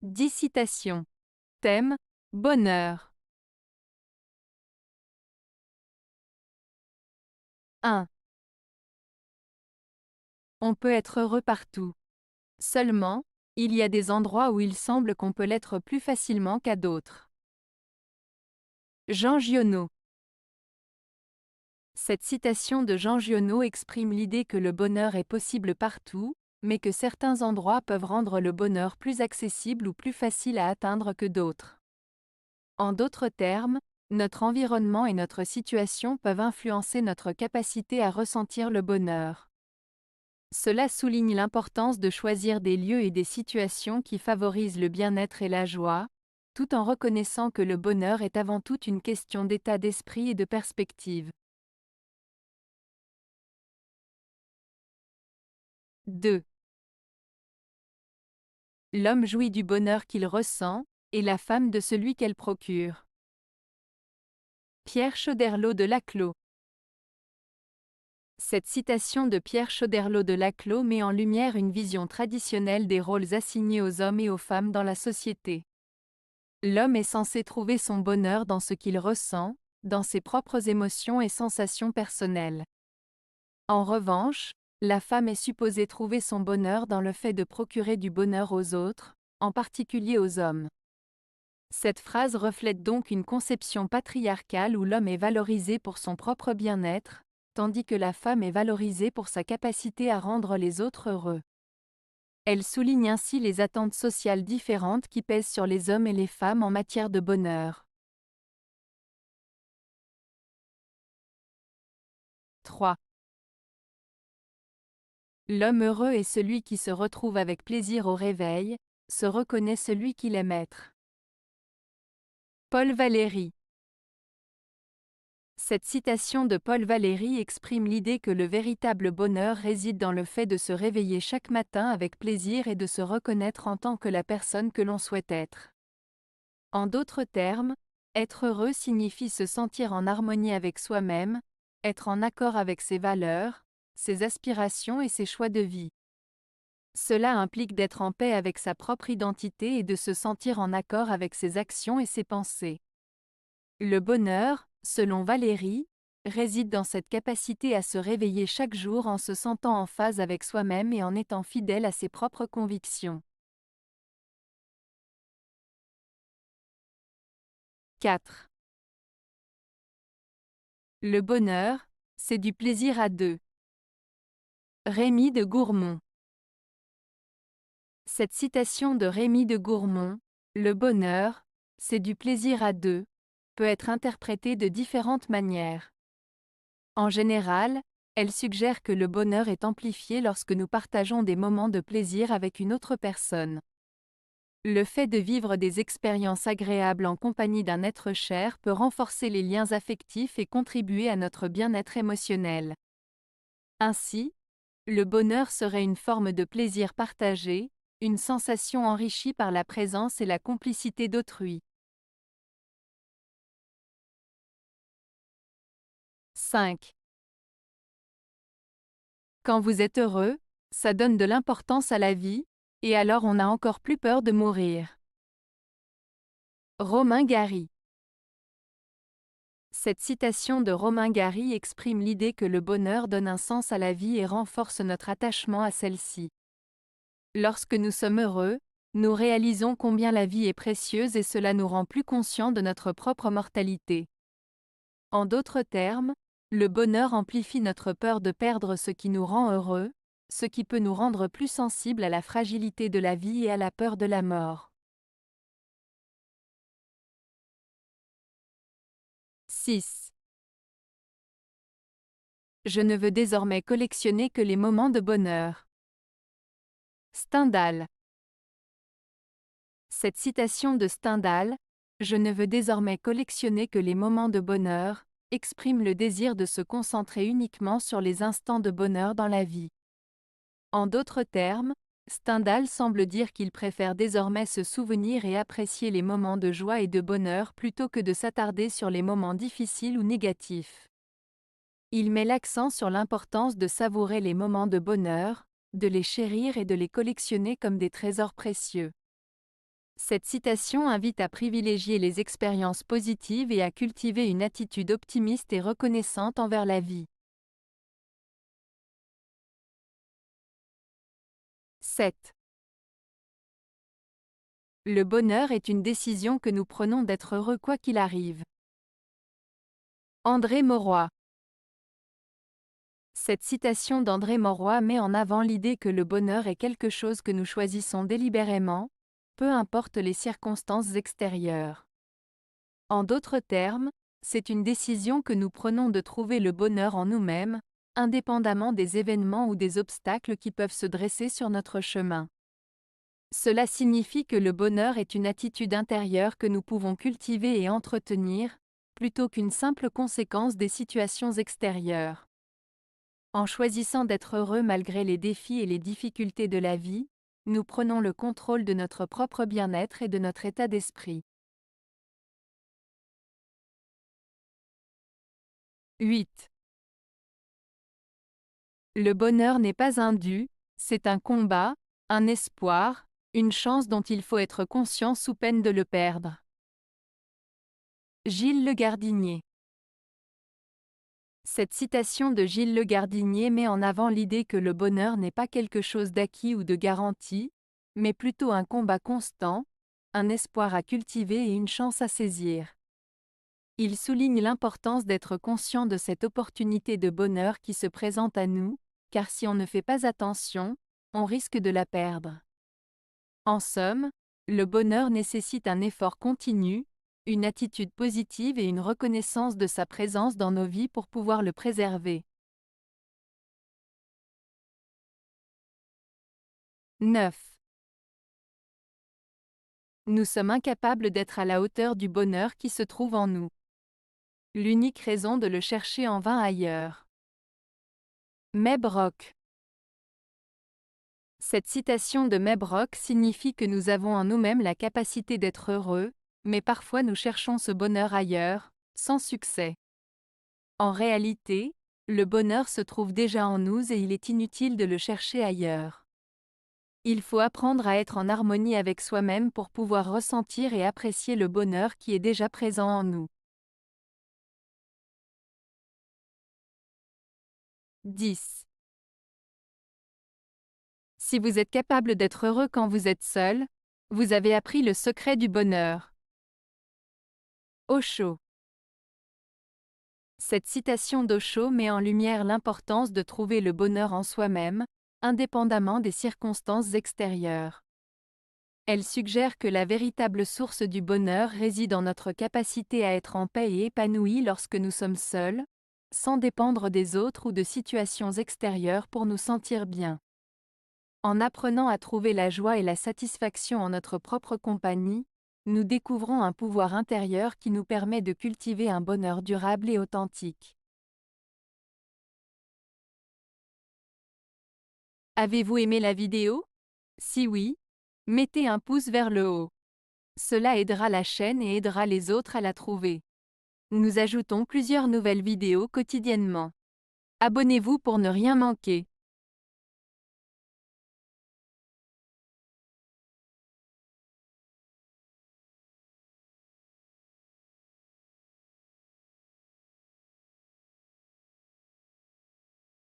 10 citations. Thème: bonheur. 1. On peut être heureux partout. Seulement, il y a des endroits où il semble qu'on peut l'être plus facilement qu'à d'autres. Jean Giono. Cette citation de Jean Giono exprime l'idée que le bonheur est possible partout, mais que certains endroits peuvent rendre le bonheur plus accessible ou plus facile à atteindre que d'autres. En d'autres termes, notre environnement et notre situation peuvent influencer notre capacité à ressentir le bonheur. Cela souligne l'importance de choisir des lieux et des situations qui favorisent le bien-être et la joie, tout en reconnaissant que le bonheur est avant tout une question d'état d'esprit et de perspective. 2. L'homme jouit du bonheur qu'il ressent, et la femme de celui qu'elle procure. Pierre Choderlos de Laclos. Cette citation de Pierre Choderlos de Laclos met en lumière une vision traditionnelle des rôles assignés aux hommes et aux femmes dans la société. L'homme est censé trouver son bonheur dans ce qu'il ressent, dans ses propres émotions et sensations personnelles. En revanche, la femme est supposée trouver son bonheur dans le fait de procurer du bonheur aux autres, en particulier aux hommes. Cette phrase reflète donc une conception patriarcale où l'homme est valorisé pour son propre bien-être, tandis que la femme est valorisée pour sa capacité à rendre les autres heureux. Elle souligne ainsi les attentes sociales différentes qui pèsent sur les hommes et les femmes en matière de bonheur. 3. L'homme heureux est celui qui se retrouve avec plaisir au réveil, se reconnaît celui qu'il aime être. Paul Valéry. Cette citation de Paul Valéry exprime l'idée que le véritable bonheur réside dans le fait de se réveiller chaque matin avec plaisir et de se reconnaître en tant que la personne que l'on souhaite être. En d'autres termes, être heureux signifie se sentir en harmonie avec soi-même, être en accord avec ses valeurs, ses aspirations et ses choix de vie. Cela implique d'être en paix avec sa propre identité et de se sentir en accord avec ses actions et ses pensées. Le bonheur, selon Valéry, réside dans cette capacité à se réveiller chaque jour en se sentant en phase avec soi-même et en étant fidèle à ses propres convictions. 4. Le bonheur, c'est du plaisir à deux. Rémy de Gourmont. Cette citation de Rémy de Gourmont, le bonheur, c'est du plaisir à deux, peut être interprétée de différentes manières. En général, elle suggère que le bonheur est amplifié lorsque nous partageons des moments de plaisir avec une autre personne. Le fait de vivre des expériences agréables en compagnie d'un être cher peut renforcer les liens affectifs et contribuer à notre bien-être émotionnel. Ainsi, le bonheur serait une forme de plaisir partagé, une sensation enrichie par la présence et la complicité d'autrui. 5. Quand vous êtes heureux, ça donne de l'importance à la vie, et alors on a encore plus peur de mourir. Romain Gary. Cette citation de Romain Gary exprime l'idée que le bonheur donne un sens à la vie et renforce notre attachement à celle-ci. Lorsque nous sommes heureux, nous réalisons combien la vie est précieuse et cela nous rend plus conscients de notre propre mortalité. En d'autres termes, le bonheur amplifie notre peur de perdre ce qui nous rend heureux, ce qui peut nous rendre plus sensibles à la fragilité de la vie et à la peur de la mort. 6. Je ne veux désormais collectionner que les moments de bonheur. Stendhal. Cette citation de Stendhal, Je ne veux désormais collectionner que les moments de bonheur, exprime le désir de se concentrer uniquement sur les instants de bonheur dans la vie. En d'autres termes, Stendhal semble dire qu'il préfère désormais se souvenir et apprécier les moments de joie et de bonheur plutôt que de s'attarder sur les moments difficiles ou négatifs. Il met l'accent sur l'importance de savourer les moments de bonheur, de les chérir et de les collectionner comme des trésors précieux. Cette citation invite à privilégier les expériences positives et à cultiver une attitude optimiste et reconnaissante envers la vie. 7. Le bonheur est une décision que nous prenons d'être heureux quoi qu'il arrive. André Mauroy. Cette citation d'André Mauroy met en avant l'idée que le bonheur est quelque chose que nous choisissons délibérément, peu importe les circonstances extérieures. En d'autres termes, c'est une décision que nous prenons de trouver le bonheur en nous-mêmes, indépendamment des événements ou des obstacles qui peuvent se dresser sur notre chemin. Cela signifie que le bonheur est une attitude intérieure que nous pouvons cultiver et entretenir, plutôt qu'une simple conséquence des situations extérieures. En choisissant d'être heureux malgré les défis et les difficultés de la vie, nous prenons le contrôle de notre propre bien-être et de notre état d'esprit. 8. Le bonheur n'est pas un dû, c'est un combat, un espoir, une chance dont il faut être conscient sous peine de le perdre. Gilles Le Gardinier. Cette citation de Gilles Le Gardinier met en avant l'idée que le bonheur n'est pas quelque chose d'acquis ou de garanti, mais plutôt un combat constant, un espoir à cultiver et une chance à saisir. Il souligne l'importance d'être conscient de cette opportunité de bonheur qui se présente à nous, car si on ne fait pas attention, on risque de la perdre. En somme, le bonheur nécessite un effort continu, une attitude positive et une reconnaissance de sa présence dans nos vies pour pouvoir le préserver. 9. Nous sommes incapables d'être à la hauteur du bonheur qui se trouve en nous. L'unique raison de le chercher en vain ailleurs. Meb Rock. Cette citation de Meb Rock signifie que nous avons en nous-mêmes la capacité d'être heureux, mais parfois nous cherchons ce bonheur ailleurs, sans succès. En réalité, le bonheur se trouve déjà en nous et il est inutile de le chercher ailleurs. Il faut apprendre à être en harmonie avec soi-même pour pouvoir ressentir et apprécier le bonheur qui est déjà présent en nous. 10. Si vous êtes capable d'être heureux quand vous êtes seul, vous avez appris le secret du bonheur. Osho. Cette citation d'Osho met en lumière l'importance de trouver le bonheur en soi-même, indépendamment des circonstances extérieures. Elle suggère que la véritable source du bonheur réside en notre capacité à être en paix et épanouis lorsque nous sommes seuls, sans dépendre des autres ou de situations extérieures pour nous sentir bien. En apprenant à trouver la joie et la satisfaction en notre propre compagnie, nous découvrons un pouvoir intérieur qui nous permet de cultiver un bonheur durable et authentique. Avez-vous aimé la vidéo? Si oui, mettez un pouce vers le haut. Cela aidera la chaîne et aidera les autres à la trouver. Nous ajoutons plusieurs nouvelles vidéos quotidiennement. Abonnez-vous pour ne rien manquer.